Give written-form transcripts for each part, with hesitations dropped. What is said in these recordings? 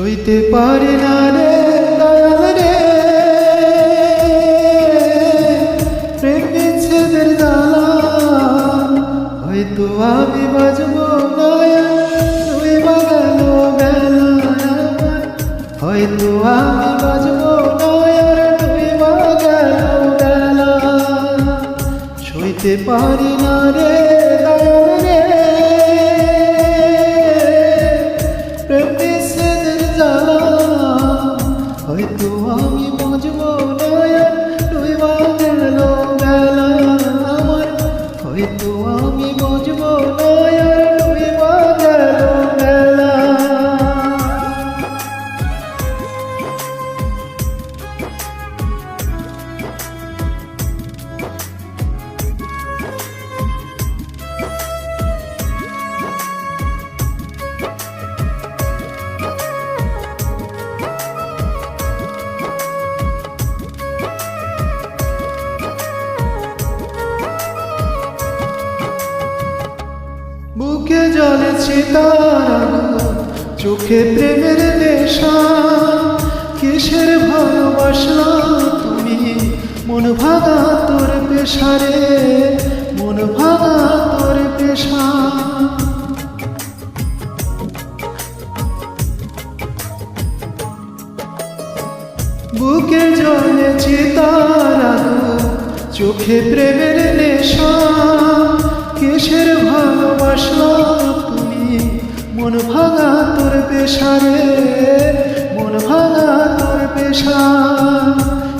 সইতে পারি না রে দয়াল রে প্রেম বিচ্ছেদের জ্বালা হয়তো আমি বাজবো না তুই বাগাল বেলা হয়তো আমি বাজবো না তুই বাগাল বেলা সইতে পারি না রে দয়াল রে প্রেম বিচ্ছেদের জ্বালা হয়তো আমি বাজবো না তুই বাগাল বেলা আমার হয়তো আমি বাজবো না তুই বাগাল বেলা বুকে জ্বলেছে তারা চোখে প্রেমের নেশা কিসের ভালোবাসা তুমি মন ভাঙা তোর পেশারে মন ভাঙা তোর পেশা বুকে জ্বলেছে তারা চোখে প্রেমের নেশা কিসের ভালোবাসা তুমি মন ভাঙা তোর পেশারে মন ভাঙা তোর পেশা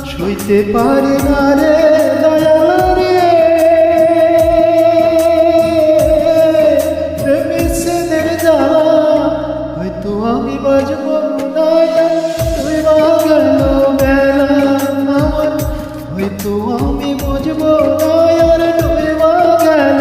সইতে পারি না রে দয়াল রে প্রেম বিচ্ছেদের জ্বালা হয়তো আমি বাজবো না তুই বাগাল বেলা আমার হয়তো আমি বুঝবো না তুই বাগাল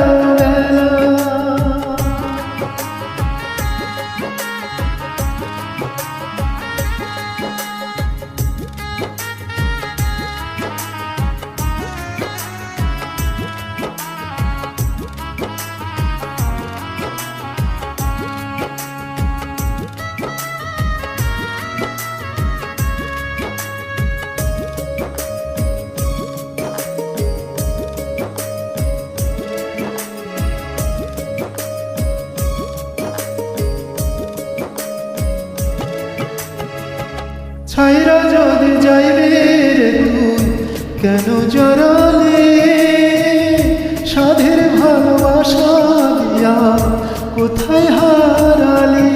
ছাইরা যদি যাইবে রে তুই কেন জড়ালে সাধের ভালোবাসা দিয়া কোথায় হারালি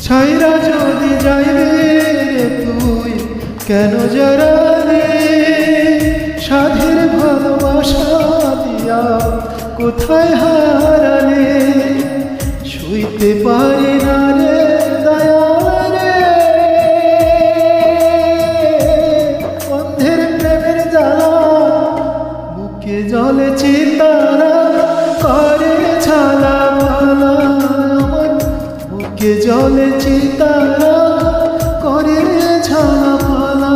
ছাইরা যদি যাইবে রে তুই কেন জড়ালে সাধের ভালোবাসা দিয়া কোথায় হারালে সইতে পারি না রে দয়াল রে অন্ধের প্রেমের জ্বালা বুকে জ্বলেছে তারা করে ছালা পালা আমার বুকে জ্বলেছে তারা করে ছালা পালা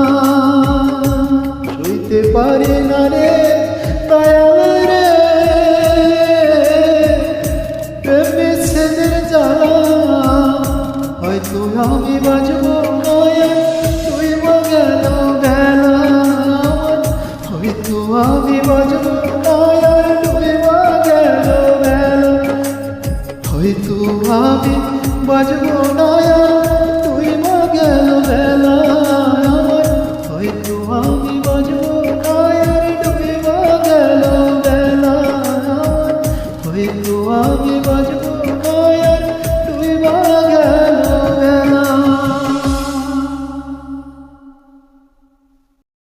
সইতে পারি না রে দয়াল রে হয়তো আমি বাজবো না তুই বাগাল বেলা হয়তো আমি বাজবো না তুই বাগাল বেলা হয়তো আমি বাজবো না তুই বাগাল বেলা